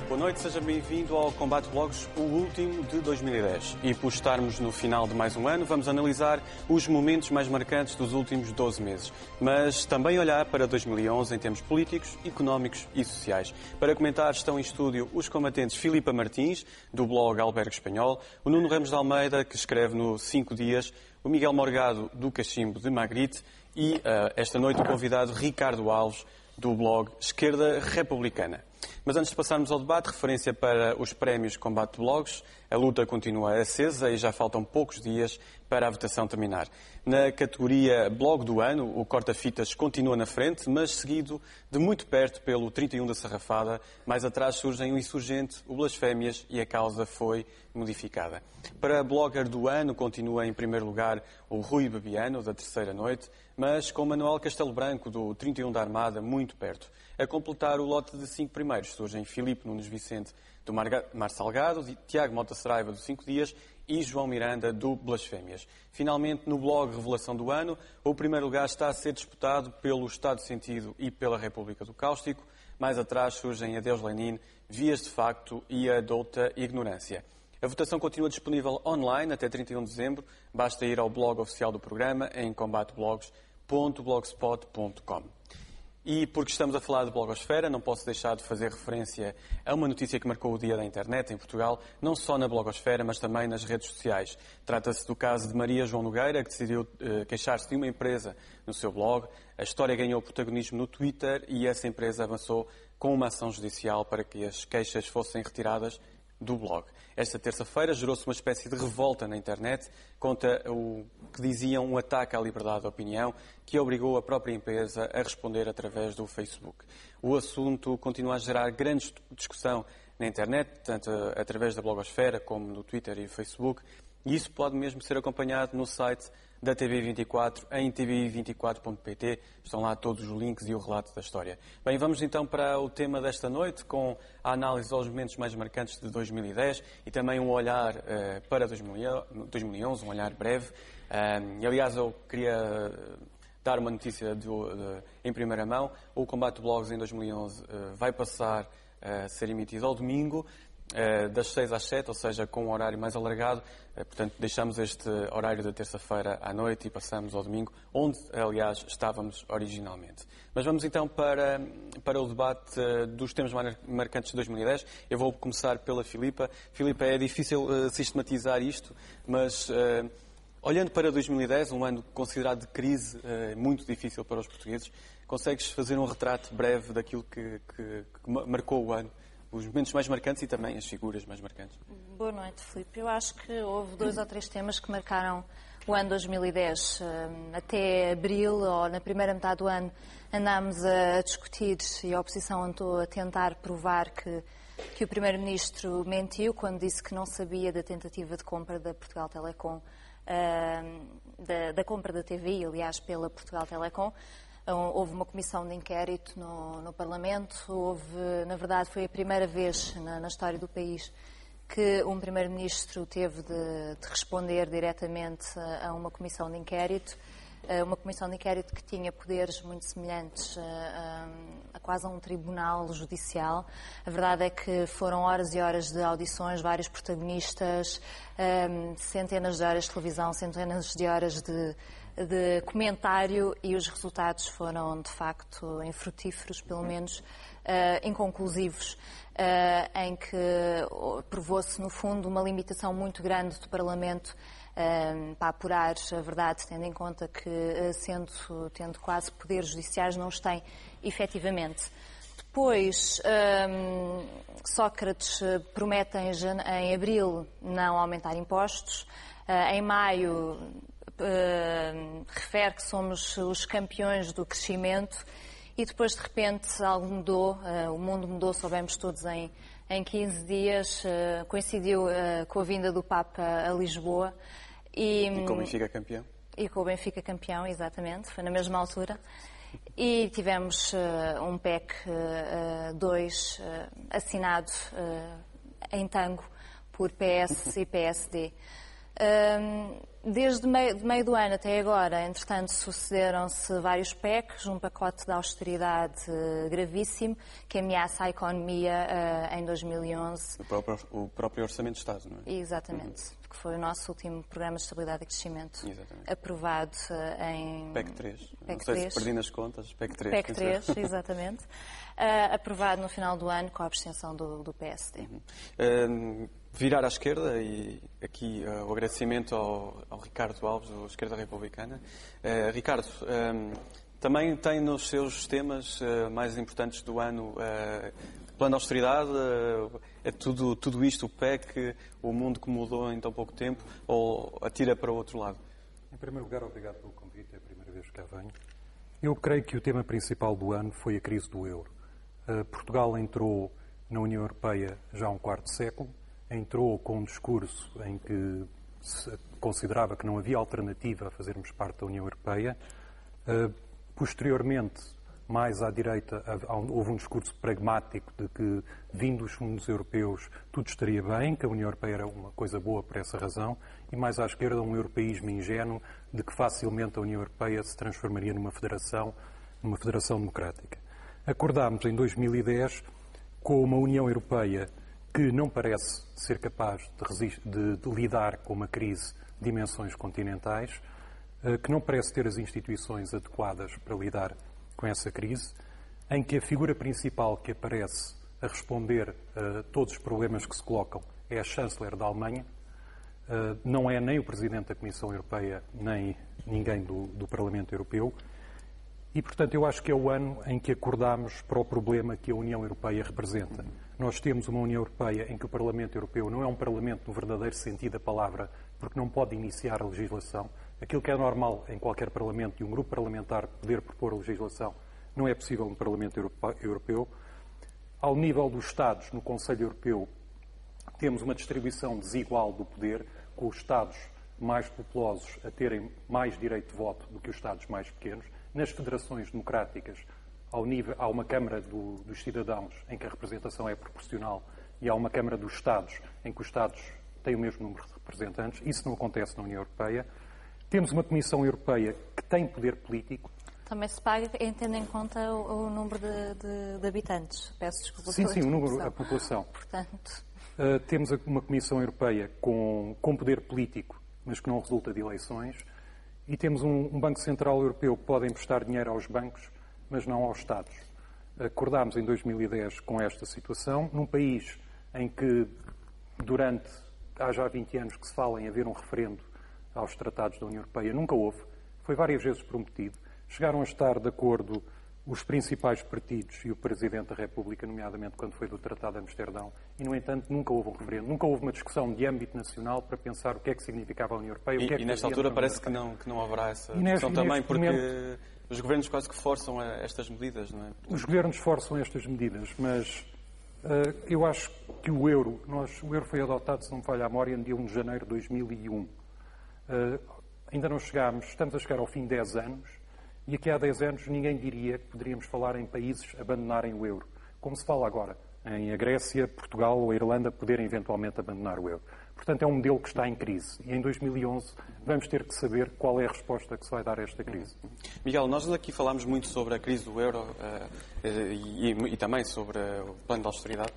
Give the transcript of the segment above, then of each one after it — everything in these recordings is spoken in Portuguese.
Boa noite, seja bem-vindo ao Combate Blogs, o último de 2010. E por estarmos no final de mais um ano, vamos analisar os momentos mais marcantes dos últimos 12 meses, mas também olhar para 2011 em termos políticos, económicos e sociais. Para comentar estão em estúdio os combatentes Filipa Martins, do blog Albergue Espanhol, o Nuno Ramos de Almeida, que escreve no 5 Dias, o Miguel Morgado, do Cachimbo de Magritte e, esta noite, o convidado Ricardo Alves, do blog Esquerda Republicana. Mas antes de passarmos ao debate, referência para os prémios Combate Blogs. A luta continua acesa e já faltam poucos dias para a votação terminar. Na categoria Blog do Ano, o Corta-Fitas continua na frente, mas seguido de muito perto pelo 31 da Sarrafada. Mais atrás surgem o Insurgente, o Blasfémias e a causa foi modificada. Para Blogger do Ano, continua em primeiro lugar o Rui Bebiano, da Terceira Noite, mas com Manuel Castelo Branco, do 31 da Armada, muito perto. A completar o lote de 5 primeiros surgem Filipe Nunes Vicente, do Mar Salgado, Tiago Mota Saraiva, do 5 Dias e João Miranda, do Blasfémias. Finalmente, no blog Revelação do Ano, o primeiro lugar está a ser disputado pelo Estado de Sentido e pela República do Cáustico. Mais atrás surgem Adeus Lenin, Vias de Facto e a Douta Ignorância. A votação continua disponível online até 31 de dezembro. Basta ir ao blog oficial do programa em combateblogs.blogspot.com. E porque estamos a falar de blogosfera, não posso deixar de fazer referência a uma notícia que marcou o dia da internet em Portugal, não só na blogosfera, mas também nas redes sociais. Trata-se do caso de Maria João Nogueira, que decidiu queixar-se de uma empresa no seu blog. A história ganhou protagonismo no Twitter e essa empresa avançou com uma ação judicial para que as queixas fossem retiradas do blog. Esta terça-feira gerou-se uma espécie de revolta na internet contra o que diziam um ataque à liberdade de opinião que obrigou a própria empresa a responder através do Facebook. O assunto continua a gerar grande discussão na internet, tanto através da blogosfera como no Twitter e no Facebook, e isso pode mesmo ser acompanhado no site da TV24, em tv24.pt. Estão lá todos os links e o relato da história. Bem, vamos então para o tema desta noite, com a análise aos momentos mais marcantes de 2010 e também um olhar para 2011, um olhar breve. Aliás, eu queria dar uma notícia em primeira mão. O Combate Blogs em 2011 vai passar a ser emitido ao domingo, das 6 às 7, ou seja, com um horário mais alargado. Portanto, deixamos este horário da terça-feira à noite e passamos ao domingo, onde, aliás, estávamos originalmente. Mas vamos então para o debate dos temas mais marcantes de 2010. Eu vou começar pela Filipa. Filipa, é difícil sistematizar isto, mas olhando para 2010, um ano considerado de crise, muito difícil para os portugueses, consegues fazer um retrato breve daquilo que marcou o ano? Os momentos mais marcantes e também as figuras mais marcantes. Boa noite, Filipe. Eu acho que houve 2 ou 3 temas que marcaram o ano 2010. Até abril, ou na primeira metade do ano, andámos a discutir e a oposição andou a tentar provar que o Primeiro-Ministro mentiu quando disse que não sabia da tentativa de compra da Portugal Telecom, da compra da TVI, aliás, pela Portugal Telecom. Houve uma comissão de inquérito no Parlamento. Na verdade, foi a primeira vez na história do país que um Primeiro-Ministro teve de responder diretamente a uma comissão de inquérito. Uma comissão de inquérito que tinha poderes muito semelhantes a quase um tribunal judicial. A verdade é que foram horas e horas de audições, vários protagonistas, centenas de horas de televisão, centenas de horas de comentário, e os resultados foram, de facto, infrutíferos, pelo menos inconclusivos, em que provou-se, no fundo, uma limitação muito grande do Parlamento para apurar a verdade, tendo em conta que, tendo quase poderes judiciais, não os tem efetivamente. Depois, Sócrates promete em abril não aumentar impostos. Em maio, refere que somos os campeões do crescimento, e depois, de repente, algo mudou, o mundo mudou, soubemos todos em 15 dias, coincidiu com a vinda do Papa a Lisboa. E com o Benfica campeão? E com o Benfica campeão, exatamente, foi na mesma altura. E tivemos um PEC 2 assinado em tango por PS e PSD. Desde meio do ano até agora, entretanto, sucederam-se vários PECs, um pacote de austeridade gravíssimo que ameaça a economia em 2011. O próprio Orçamento de Estado, não é? Exatamente, que foi o nosso último Programa de Estabilidade e Crescimento, aprovado em... PEC 3. Não sei se perdi nas contas, PEC 3. PEC 3, exatamente. Aprovado no final do ano com a abstenção do PSD. Virar à esquerda, e aqui o agradecimento ao Ricardo Alves, da Esquerda Republicana. Ricardo, também tem nos seus temas mais importantes do ano plano de austeridade, é tudo isto, o PEC, o mundo que mudou em tão pouco tempo, ou atira para o outro lado? Em primeiro lugar, obrigado pelo convite, é a primeira vez que cá venho. Eu creio que o tema principal do ano foi a crise do euro. Portugal entrou na União Europeia já há um quarto de século, entrou com um discurso em que se considerava que não havia alternativa a fazermos parte da União Europeia. Posteriormente, mais à direita, houve um discurso pragmático de que, vindo os fundos europeus, tudo estaria bem, que a União Europeia era uma coisa boa por essa razão, e mais à esquerda, um europeísmo ingênuo de que facilmente a União Europeia se transformaria numa federação democrática. Acordámos em 2010 com uma União Europeia que não parece ser capaz de lidar com uma crise de dimensões continentais, que não parece ter as instituições adequadas para lidar com essa crise, em que a figura principal que aparece a responder a todos os problemas que se colocam é a chanceler da Alemanha, não é nem o Presidente da Comissão Europeia, nem ninguém do Parlamento Europeu, e, portanto, eu acho que é o ano em que acordámos para o problema que a União Europeia representa. Nós temos uma União Europeia em que o Parlamento Europeu não é um Parlamento no verdadeiro sentido da palavra, porque não pode iniciar a legislação. Aquilo que é normal em qualquer Parlamento e um grupo parlamentar poder propor a legislação não é possível no Parlamento Europeu. Ao nível dos Estados, no Conselho Europeu, temos uma distribuição desigual do poder, com os Estados mais populosos a terem mais direito de voto do que os Estados mais pequenos. Nas federações democráticas, há uma Câmara dos Cidadãos em que a representação é proporcional e há uma Câmara dos Estados em que os Estados têm o mesmo número de representantes. Isso não acontece na União Europeia. Temos uma Comissão Europeia que tem poder político. Também se paga tendo em conta o número de habitantes. Peço desculpa. Sim, o número, a população. Portanto... Temos uma Comissão Europeia com poder político, mas que não resulta de eleições. E temos um Banco Central Europeu que pode emprestar dinheiro aos bancos, mas não aos Estados. Acordámos em 2010 com esta situação, num país em que, há já 20 anos que se fala em haver um referendo aos tratados da União Europeia, nunca houve, foi várias vezes prometido. Chegaram a estar de acordo os principais partidos e o Presidente da República, nomeadamente quando foi do Tratado de Amsterdão, e, no entanto, nunca houve um referendo, nunca houve uma discussão de âmbito nacional para pensar o que é que significava a União Europeia. E nesta altura parece que não haverá essa discussão também, porque os governos quase que forçam estas medidas, não é? Os governos forçam estas medidas, mas eu acho que o euro foi adotado, se não me falha a memória, no dia 1 de janeiro de 2001. Ainda não estamos a chegar ao fim de 10 anos, e aqui há 10 anos ninguém diria que poderíamos falar em países abandonarem o euro, como se fala agora, em a Grécia, Portugal ou a Irlanda poderem eventualmente abandonar o euro. Portanto, é um modelo que está em crise e em 2011 vamos ter que saber qual é a resposta que se vai dar a esta crise. Miguel, nós aqui falámos muito sobre a crise do euro e também sobre o plano de austeridade.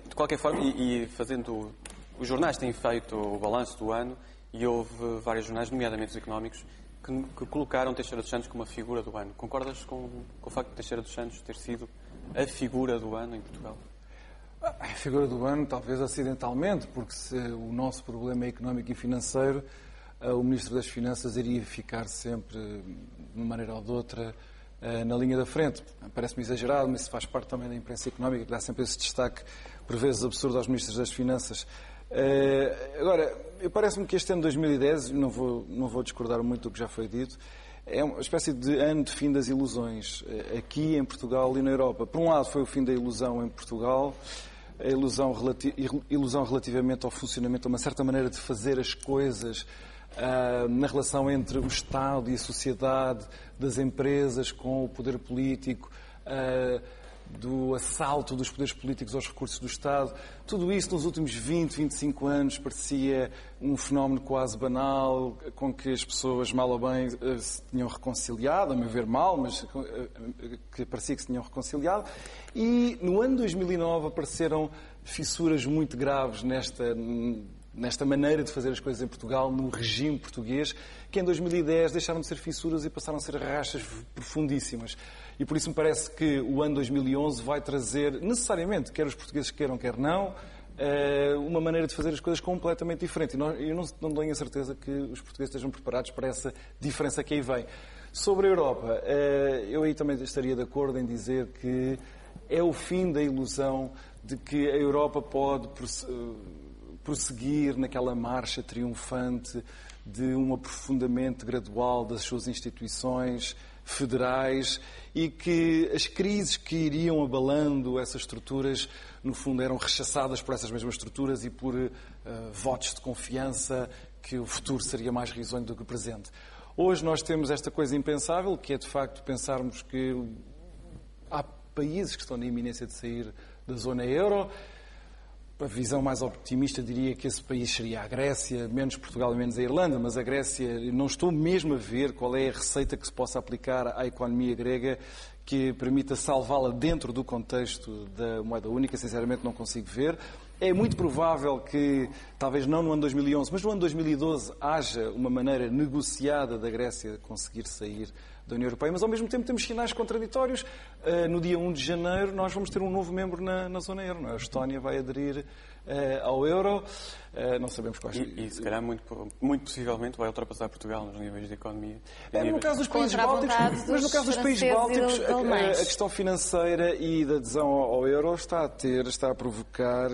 De qualquer forma, e fazendo... Os jornais têm feito o balanço do ano e houve vários jornais, nomeadamente os económicos, que colocaram Teixeira dos Santos como a figura do ano. Concordas com o facto de Teixeira dos Santos ter sido a figura do ano em Portugal? A figura do ano, talvez acidentalmente, porque se o nosso problema é económico e financeiro, o Ministro das Finanças iria ficar sempre, de uma maneira ou de outra, na linha da frente. Parece-me exagerado, mas isso faz parte também da imprensa económica, que dá sempre esse destaque, por vezes absurdo, aos Ministros das Finanças. Agora, parece-me que este ano de 2010, não vou discordar muito do que já foi dito, é uma espécie de ano de fim das ilusões, aqui em Portugal e na Europa. Por um lado foi o fim da ilusão em Portugal, a ilusão relativamente ao funcionamento, a uma certa maneira de fazer as coisas, na relação entre o Estado e a sociedade, das empresas com o poder político, do assalto dos poderes políticos aos recursos do Estado. Tudo isso nos últimos 20, 25 anos parecia um fenómeno quase banal, com que as pessoas, mal ou bem, se tinham reconciliado, a meu ver mal, mas que parecia que se tinham reconciliado. E no ano 2009 apareceram fissuras muito graves nesta maneira de fazer as coisas em Portugal, no regime português, que em 2010 deixaram de ser fissuras e passaram a ser rachas profundíssimas. E por isso me parece que o ano 2011 vai trazer, necessariamente, quer os portugueses queiram, quer não, uma maneira de fazer as coisas completamente diferente. E eu não tenho a certeza que os portugueses estejam preparados para essa diferença que aí vem. Sobre a Europa, eu aí também estaria de acordo em dizer que é o fim da ilusão de que a Europa pode prosseguir naquela marcha triunfante de um aprofundamento gradual das suas instituições federais e que as crises que iriam abalando essas estruturas, no fundo, eram rechaçadas por essas mesmas estruturas e por votos de confiança que o futuro seria mais risonho do que o presente. Hoje nós temos esta coisa impensável, que é, de facto, pensarmos que há países que estão na iminência de sair da zona euro. A visão mais optimista diria que esse país seria a Grécia, menos Portugal e menos a Irlanda, mas a Grécia, não estou mesmo a ver qual é a receita que se possa aplicar à economia grega que permita salvá-la dentro do contexto da moeda única. Sinceramente não consigo ver. É muito provável que, talvez não no ano 2011, mas no ano 2012, haja uma maneira negociada da Grécia conseguir sair da União Europeia, mas ao mesmo tempo temos sinais contraditórios. No dia 1 de janeiro nós vamos ter um novo membro na zona euro. A Estónia vai aderir ao euro. Não sabemos quais. E se calhar, muito possivelmente, vai ultrapassar Portugal nos níveis de economia. No caso dos países bálticos, mas no caso dos países bálticos, a questão financeira e da adesão ao euro está a provocar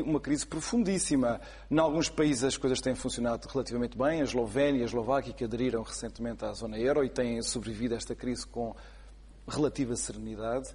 uma crise profundíssima. Em alguns países as coisas têm funcionado relativamente bem. A Eslovénia e a Eslováquia, que aderiram recentemente à zona euro e têm sobrevivido a esta crise com relativa serenidade.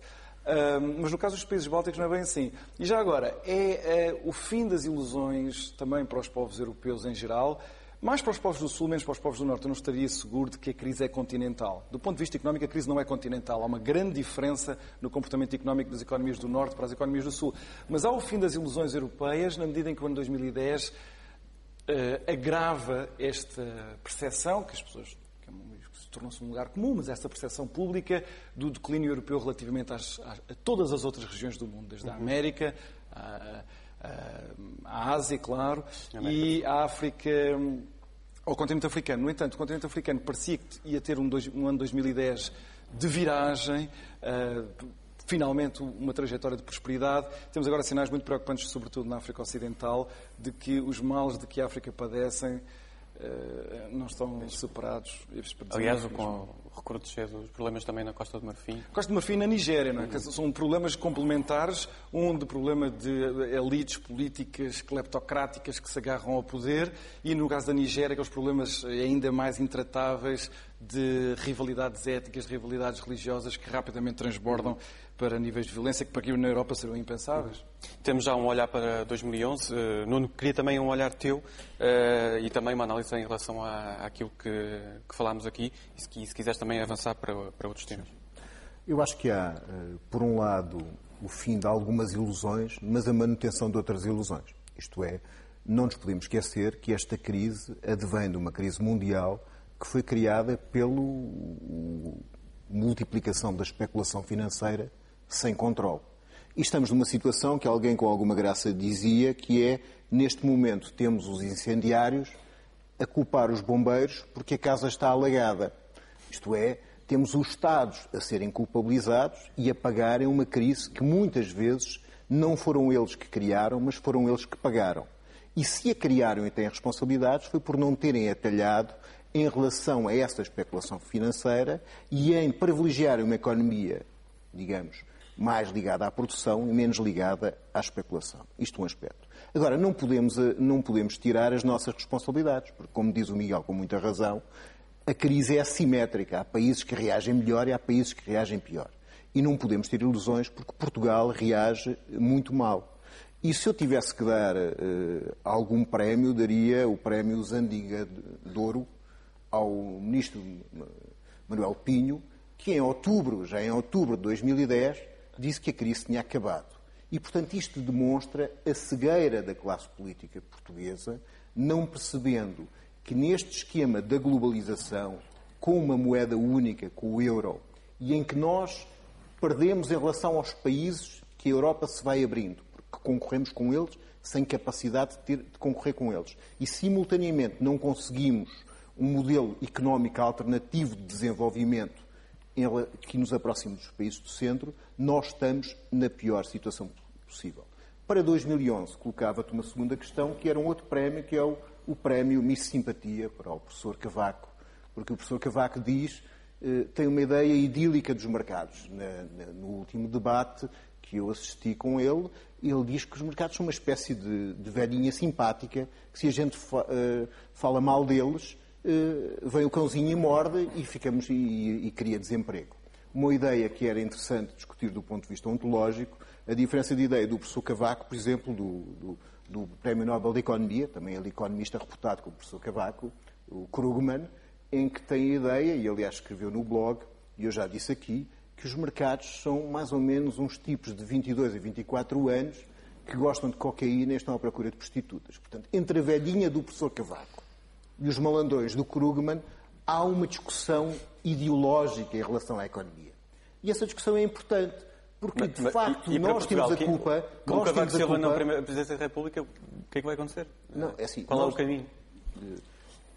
Mas no caso dos países bálticos não é bem assim. E já agora, é o fim das ilusões também para os povos europeus em geral, mais para os povos do Sul, menos para os povos do Norte. Eu não estaria seguro de que a crise é continental. Do ponto de vista económico, a crise não é continental. Há uma grande diferença no comportamento económico das economias do Norte para as economias do Sul. Mas há o fim das ilusões europeias, na medida em que o ano 2010 agrava esta percepção que as pessoas... tornou-se um lugar comum, mas essa percepção pública do declínio europeu relativamente a todas as outras regiões do mundo, desde a América, a Ásia, claro, e a África, ao continente africano. No entanto, o continente africano parecia que ia ter um ano 2010 de viragem, finalmente uma trajetória de prosperidade. Temos agora sinais muito preocupantes, sobretudo na África Ocidental, de que os males de que a África padecem não estão superados. Aliás, com o recrudescer dos problemas também na Costa do Marfim. Costa do Marfim e na Nigéria, não é? São problemas complementares, de problema de elites políticas cleptocráticas que se agarram ao poder, e no caso da Nigéria, aqueles problemas ainda mais intratáveis de rivalidades éticas, de rivalidades religiosas que rapidamente transbordam para níveis de violência que para aqui na Europa seriam impensáveis. Temos já um olhar para 2011. Nuno, queria também um olhar teu e também uma análise em relação àquilo que falámos aqui e se quiseres também avançar para outros temas. Eu acho que há, por um lado, o fim de algumas ilusões, mas a manutenção de outras ilusões. Isto é, não nos podemos esquecer que esta crise advém de uma crise mundial que foi criada pela multiplicação da especulação financeira sem controle. E estamos numa situação que alguém com alguma graça dizia que é, neste momento, temos os incendiários a culpar os bombeiros porque a casa está alagada. Isto é, temos os Estados a serem culpabilizados e a pagarem uma crise que muitas vezes não foram eles que criaram, mas foram eles que pagaram. E se a criaram e têm responsabilidades foi por não terem atalhado em relação a essa especulação financeira e em privilegiar uma economia, digamos, mais ligada à produção e menos ligada à especulação. Isto é um aspecto. Agora, não podemos tirar as nossas responsabilidades, porque, como diz o Miguel com muita razão, a crise é assimétrica. Há países que reagem melhor e há países que reagem pior. E não podemos ter ilusões, porque Portugal reage muito mal. E se eu tivesse que dar algum prémio, daria o prémio Zandiga de Ouro ao ministro Manuel Pinho, que já em outubro de 2010, disse que a crise tinha acabado. E, portanto, isto demonstra a cegueira da classe política portuguesa, não percebendo que neste esquema da globalização, com uma moeda única, com o euro, e em que nós perdemos em relação aos países que a Europa se vai abrindo, porque concorremos com eles sem capacidade de concorrer com eles. E, simultaneamente, não conseguimos um modelo económico alternativo de desenvolvimento que nos aproxime dos países do centro, nós estamos na pior situação possível. Para 2011, colocava-te uma segunda questão, que era um outro prémio, que é o prémio Miss Simpatia para o professor Cavaco, porque o professor Cavaco tem uma ideia idílica dos mercados. No último debate que eu assisti com ele diz que os mercados são uma espécie de velhinha simpática, que se a gente fala mal deles, vem o cãozinho e morde e cria desemprego. Uma ideia que era interessante discutir do ponto de vista ontológico, a diferença de ideia do professor Cavaco, por exemplo, do Prémio Nobel de Economia, também ele economista reputado como o professor Cavaco, o Krugman, em que tem a ideia, e aliás escreveu no blog, e eu já disse aqui, que os mercados são mais ou menos uns tipos de 22 a 24 anos que gostam de cocaína e estão à procura de prostitutas. Portanto, entre a velhinha do professor Cavaco e os malandrões do Krugman, há uma discussão ideológica em relação à economia. E essa discussão é importante, porque, de facto, nós temos a culpa... Com Cavaco Silva na Presidência da República, o que é que vai acontecer? Não, é assim, qual é o caminho?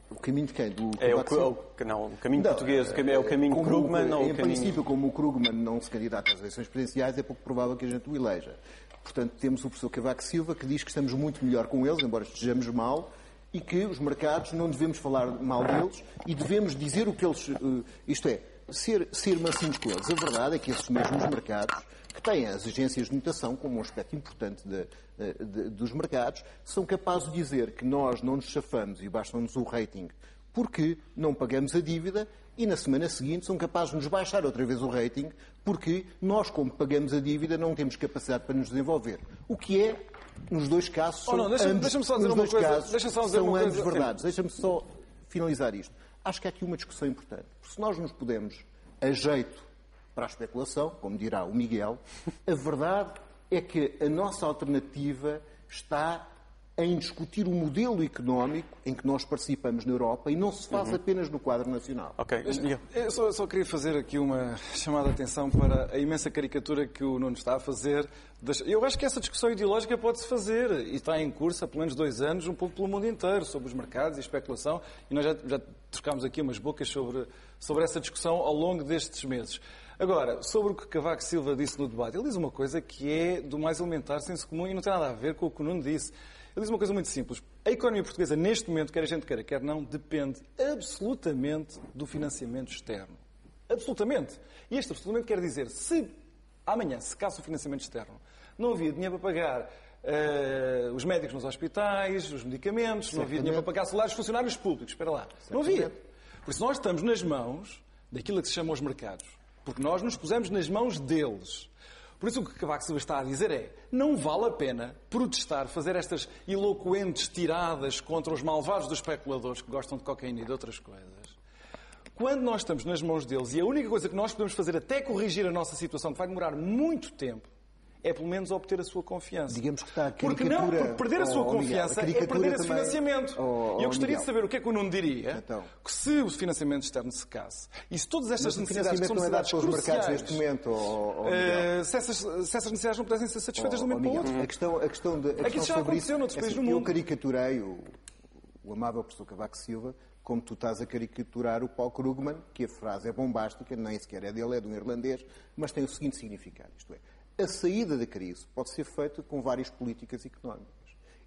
O caminho de quem? O caminho português, é o caminho Krugman ou o caminho... Em princípio, como o Krugman não se candidata às eleições presidenciais, é pouco provável que a gente o eleja. Portanto, temos o professor Cavaco Silva, que diz que estamos muito melhor com eles, embora estejamos mal, e que os mercados não devemos falar mal deles e devemos dizer o que eles... Isto é, ser mansinhos com eles. A verdade é que esses mesmos mercados, que têm as agências de notação como um aspecto importante dos mercados, são capazes de dizer que nós não nos chafamos e basta-nos o rating porque não pagamos a dívida e na semana seguinte são capazes de nos baixar outra vez o rating porque nós, como pagamos a dívida, não temos capacidade para nos desenvolver. O que é, nos dois casos, são deixa-me só dizer uma coisa. São ambas verdades. Deixa-me só finalizar isto. Acho que há aqui uma discussão importante. Porque se nós nos podemos a jeito para a especulação, como dirá o Miguel, a verdade é que a nossa alternativa está em discutir o modelo económico em que nós participamos na Europa e não se faz apenas no quadro nacional. Ok. Eu só queria fazer aqui uma chamada de atenção para a imensa caricatura que o Nuno está a fazer. Eu acho que essa discussão ideológica pode-se fazer e está em curso há pelo menos 2 anos, um pouco pelo mundo inteiro, sobre os mercados e especulação, e nós já trocámos aqui umas bocas sobre essa discussão ao longo destes meses. Agora, sobre o que Cavaco Silva disse no debate, ele diz uma coisa que é do mais elementar senso comum e não tem nada a ver com o que o Nuno disse. Ele diz uma coisa muito simples. A economia portuguesa, neste momento, quer a gente queira, quer não, depende absolutamente do financiamento externo. Absolutamente. E este absolutamente quer dizer, se amanhã se caça o financiamento externo, não havia dinheiro para pagar os médicos nos hospitais, os medicamentos, não havia dinheiro para pagar salários de funcionários públicos. Espera lá. Não havia. Por isso nós estamos nas mãos daquilo que se chama os mercados. Porque nós nos pusemos nas mãos deles. Por isso o que Cavaco Silva está a dizer é não vale a pena protestar, fazer estas eloquentes tiradas contra os malvados dos especuladores que gostam de cocaína e de outras coisas. Quando nós estamos nas mãos deles e a única coisa que nós podemos fazer até corrigir a nossa situação, que vai demorar muito tempo, é pelo menos obter a sua confiança. Digamos que está a porque perder a sua confiança é perder esse financiamento. E eu gostaria de saber o que é que o Nuno diria que se o financiamento externo se casse e se todas estas necessidades que são necessidades cruciais neste momento, se essas necessidades não pudessem ser satisfeitas de um momento para o outro. A questão já aconteceu noutros países do mundo. Eu caricaturei o amável professor Cavaco Silva como tu estás a caricaturar o Paul Krugman, que a frase é bombástica, nem sequer é dele, é de um irlandês, mas tem o seguinte significado, isto é, a saída da crise pode ser feita com várias políticas económicas.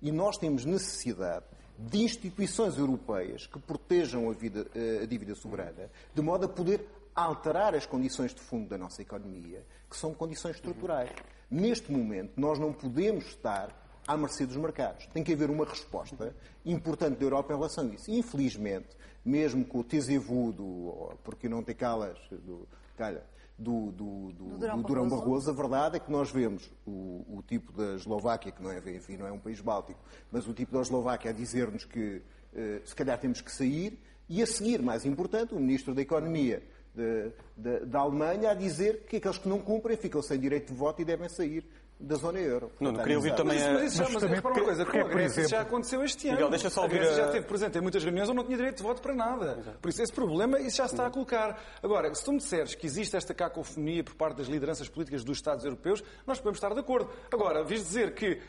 E nós temos necessidade de instituições europeias que protejam a dívida soberana, de modo a poder alterar as condições de fundo da nossa economia, que são condições estruturais. Neste momento, nós não podemos estar à mercê dos mercados. Tem que haver uma resposta importante da Europa em relação a isso. E, infelizmente, mesmo com o taisez-vous, porque não tem calas, do Durão Barroso, a verdade é que nós vemos o tipo da Eslováquia, que não é um país báltico, mas o tipo da Eslováquia a dizer-nos que se calhar temos que sair, e a seguir, mais importante, o Ministro da Economia da Alemanha a dizer que aqueles que não cumprem ficam sem direito de voto e devem sair da zona euro. Não queria ouvir também Mas repara uma coisa, com a Grécia já aconteceu este ano. Miguel, deixa só ouvir a Grécia já teve presente em muitas reuniões onde não tinha direito de voto para nada. Exato. Por isso esse problema isso já se está a colocar. Agora, se tu me disseres que existe esta cacofonia por parte das lideranças políticas dos Estados europeus, nós podemos estar de acordo. Agora, vês dizer que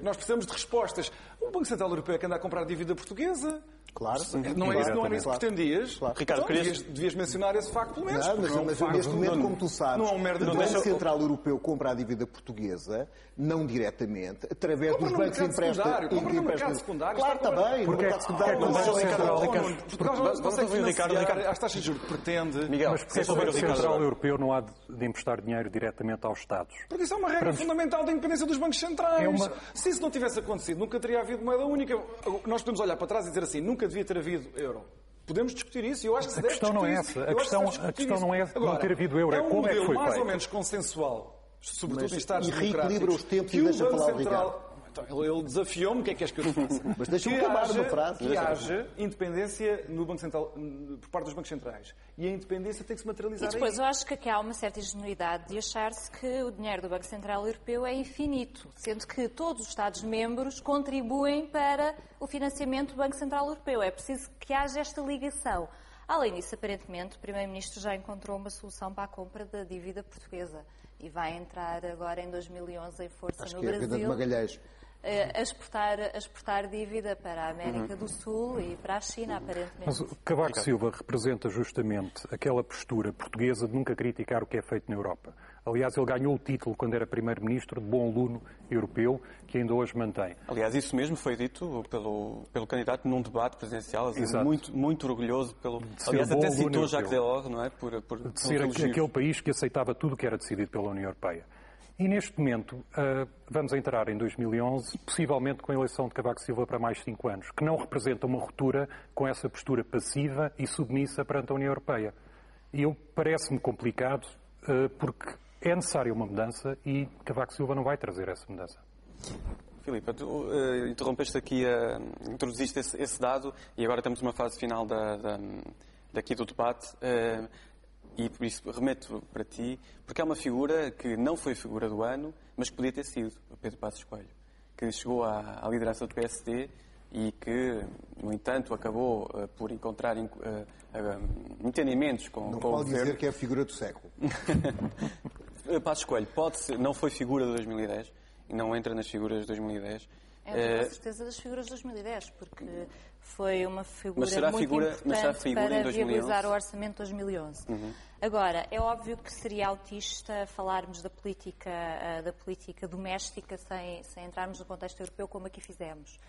nós precisamos de respostas. O Banco Central Europeu é que anda a comprar dívida portuguesa. Claro. Não é isso que pretendias? Claro. Ricardo, então, devias mencionar esse facto, pelo menos. Mas neste momento, como tu sabes, o Banco Central Europeu compra a dívida portuguesa, não diretamente, através dos bancos empréstimos. Compra no mercado secundário. Claro, está bem. No mercado secundário. Portugal não consegue financiar às taxas de juros que pretende. Miguel, mas porque o Banco Central Europeu não há de emprestar dinheiro diretamente aos Estados? Porque isso é uma regra fundamental da independência dos bancos centrais. Se isso não tivesse acontecido, nunca teria havido moeda única. Nós podemos olhar para trás e dizer assim, nunca devia ter havido euro. Podemos discutir isso e eu acho que se deve discutir. Não é essa. A questão não é não ter havido euro. É como é que foi feito. Mais ou menos consensual, sobretudo em Estados democráticos. E reequilibra os tempos e deixa falar o Ricardo. Então, ele desafiou-me, o que é que és que eu te faça? Mas deixa-me acabar uma frase. Que haja independência no Banco Central, por parte dos bancos centrais. E a independência tem que se materializar. E depois, eu acho que aqui há uma certa ingenuidade de achar-se que o dinheiro do Banco Central Europeu é infinito, sendo que todos os Estados-membros contribuem para o financiamento do Banco Central Europeu. É preciso que haja esta ligação. Além disso, aparentemente, o Primeiro-Ministro já encontrou uma solução para a compra da dívida portuguesa e vai entrar agora em 2011 em força acho no que é Brasil. A venda de Magalhães. A exportar dívida para a América do Sul e para a China, aparentemente. Mas Cavaco Silva representa justamente aquela postura portuguesa de nunca criticar o que é feito na Europa. Aliás, ele ganhou o título, quando era Primeiro-Ministro, de bom aluno europeu, que ainda hoje mantém. Aliás, isso mesmo foi dito pelo candidato num debate presidencial, assim, muito orgulhoso pelo... Aliás, até citou Jacques Delors, não é? De ser aquele país que aceitava tudo o que era decidido pela União Europeia. E neste momento vamos entrar em 2011, possivelmente com a eleição de Cavaco Silva para mais 5 anos, que não representa uma ruptura com essa postura passiva e submissa perante a União Europeia. E parece-me complicado porque é necessária uma mudança e Cavaco Silva não vai trazer essa mudança. Filipe, tu interrompeste aqui, introduziste esse dado e agora estamos numa fase final daqui do debate. E por isso remeto para ti, porque é uma figura que não foi figura do ano, mas que podia ter sido, o Pedro Passos Coelho, que chegou à liderança do PSD e que, no entanto, acabou por encontrar entendimentos com o governo. Não pode dizer que é a figura do século. Passos Coelho não foi figura de 2010 e não entra nas figuras de 2010. É com certeza das figuras de 2010, porque foi uma figura muito importante para viabilizar o orçamento de 2011. Agora, é óbvio que seria autista falarmos da política doméstica sem entrarmos no contexto europeu como aqui fizemos.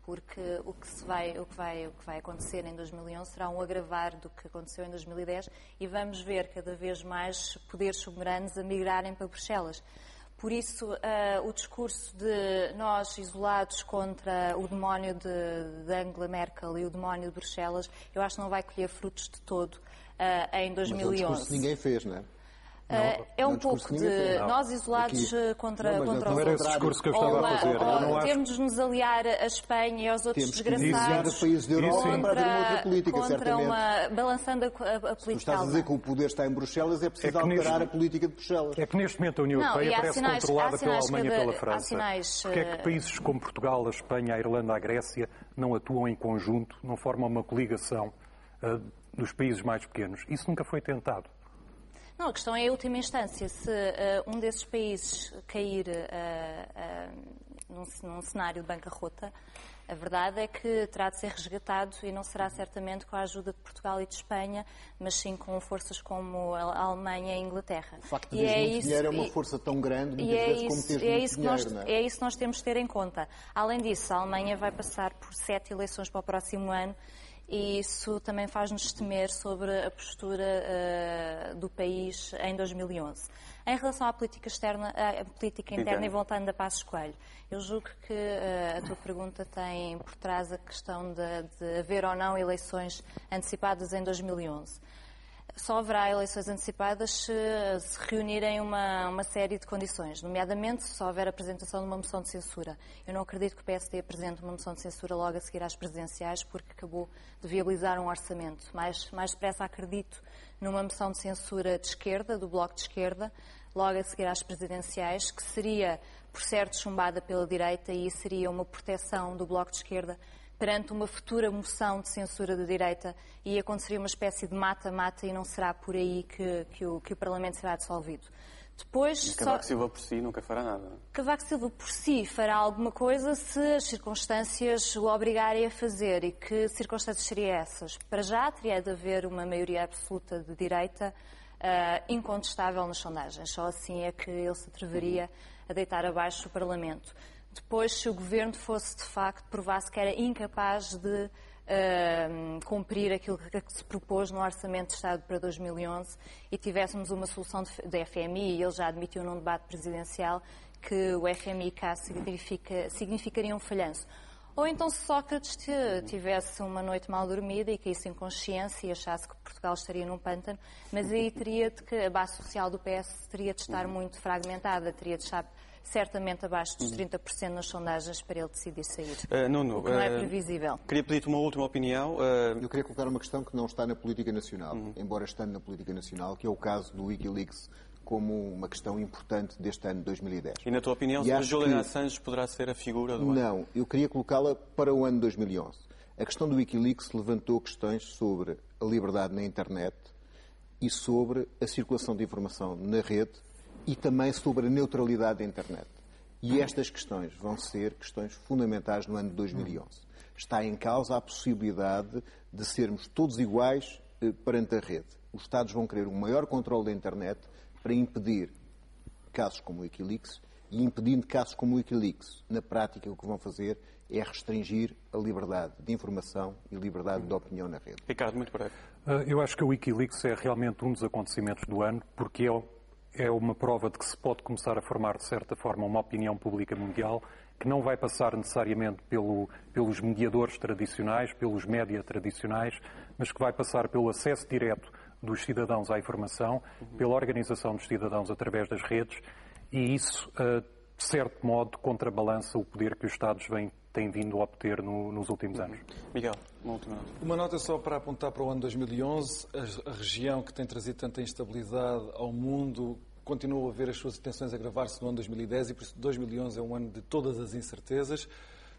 Porque o que vai acontecer em 2011 será um agravar do que aconteceu em 2010 e vamos ver cada vez mais poderes soberanos a migrarem para Bruxelas. Por isso, o discurso de nós isolados contra o demónio de Angela Merkel e o demónio de Bruxelas, eu acho que não vai colher frutos de todo em 2011. Mas é um discurso que ninguém fez, não é? É um pouco de nós isolados contra os não era esse discurso que eu estava a fazer. Temos de nos aliar à Espanha e aos outros desgraçados a países da Europa para haver uma outra política, certamente. Balançando a política. Tu estás a dizer que o poder está em Bruxelas, é preciso alterar a política de Bruxelas. É que neste momento a União Europeia parece controlada pela Alemanha e pela França. Porque é que países como Portugal, a Espanha, a Irlanda, a Grécia não atuam em conjunto, não formam uma coligação dos países mais pequenos? Isso nunca foi tentado. Não, a questão é a última instância. Se um desses países cair num cenário de bancarrota, a verdade é que terá de ser resgatado e não será certamente com a ajuda de Portugal e de Espanha, mas sim com forças como a Alemanha e a Inglaterra. O facto de ter muito dinheiro é uma força tão grande, muitas vezes, como ter muito dinheiro, não é? É isso que nós temos de ter em conta. Além disso, a Alemanha vai passar por 7 eleições para o próximo ano. E isso também faz-nos temer sobre a postura do país em 2011. Em relação à política externa, à política interna e voltando a Passos Coelho, eu julgo que a tua pergunta tem por trás a questão de haver ou não eleições antecipadas em 2011. Só haverá eleições antecipadas se reunirem uma série de condições, nomeadamente se houver apresentação de uma moção de censura. Eu não acredito que o PSD apresente uma moção de censura logo a seguir às presidenciais, porque acabou de viabilizar um orçamento. Mais depressa acredito numa moção de censura de esquerda, do Bloco de Esquerda, logo a seguir às presidenciais, que seria, por certo, chumbada pela direita, e isso seria uma proteção do Bloco de Esquerda perante uma futura moção de censura da direita, e aconteceria uma espécie de mata-mata, e não será por aí que o Parlamento será dissolvido. Depois, Cavaco Silva por si nunca fará nada. Cavaco Silva por si fará alguma coisa se as circunstâncias o obrigarem a fazer. E que circunstâncias seriam essas? Para já, teria de haver uma maioria absoluta de direita incontestável nas sondagens. Só assim é que ele se atreveria a deitar abaixo o Parlamento. Depois, se o Governo fosse, de facto, provasse que era incapaz de cumprir aquilo que se propôs no Orçamento de Estado para 2011 e tivéssemos uma solução da FMI, e ele já admitiu num debate presidencial que o FMI cá significaria um falhanço. Ou então se Sócrates tivesse uma noite mal dormida e caísse em consciência e achasse que Portugal estaria num pântano, mas aí a base social do PS teria de estar muito fragmentada, teria de estar certamente abaixo dos 30% nas sondagens para ele decidir sair. Nuno, o que não é previsível. Queria pedir-te uma última opinião. Eu queria colocar uma questão que não está na política nacional, embora estando na política nacional, que é o caso do Wikileaks como uma questão importante deste ano de 2010. E na tua opinião, Julian Assange poderá ser a figura do ano? Não, eu queria colocá-la para o ano de 2011. A questão do Wikileaks levantou questões sobre a liberdade na internet e sobre a circulação de informação na rede e também sobre a neutralidade da internet. E estas questões vão ser questões fundamentais no ano de 2011. Está em causa a possibilidade de sermos todos iguais perante a rede. Os Estados vão querer um maior controle da internet para impedir casos como o Wikileaks, e impedindo casos como o Wikileaks, na prática o que vão fazer é restringir a liberdade de informação e liberdade de opinião na rede. Ricardo, muito breve. Eu acho que o Wikileaks é realmente um dos acontecimentos do ano, porque é uma prova de que se pode começar a formar, de certa forma, uma opinião pública mundial que não vai passar necessariamente pelos mediadores tradicionais, pelos média tradicionais, mas que vai passar pelo acesso direto dos cidadãos à informação, pela organização dos cidadãos através das redes, e isso, de certo modo, contrabalança o poder que os Estados têm vindo a obter nos últimos anos. Miguel, uma última nota. Uma nota só para apontar para o ano 2011. A região que tem trazido tanta instabilidade ao mundo continua a ver as suas tensões agravar-se no ano 2010 e, por isso, 2011 é um ano de todas as incertezas,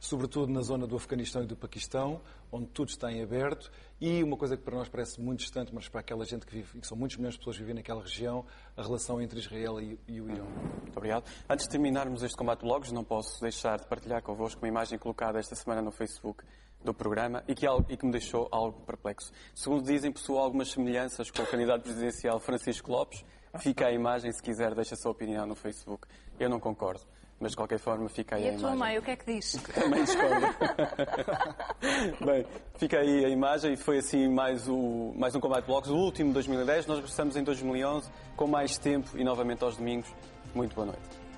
sobretudo na zona do Afeganistão e do Paquistão, onde tudo está em aberto. E uma coisa que para nós parece muito distante, mas para aquela gente que vive, e que são muitos milhões de pessoas que vivem naquela região, a relação entre Israel e o Irão. Muito obrigado. Antes de terminarmos este combate de blogs, não posso deixar de partilhar convosco uma imagem colocada esta semana no Facebook do programa e que me deixou algo perplexo. Segundo dizem, possui algumas semelhanças com o candidato presidencial Francisco Lopes. Fica a imagem, se quiser, deixa a sua opinião no Facebook. Eu não concordo, mas de qualquer forma fica aí a imagem. E a tua mãe, o que é que diz? Também discordo. Bem, fica aí a imagem. Foi assim mais um Combate Blogs, o último de 2010. Nós regressamos em 2011 com mais tempo e novamente aos domingos. Muito boa noite.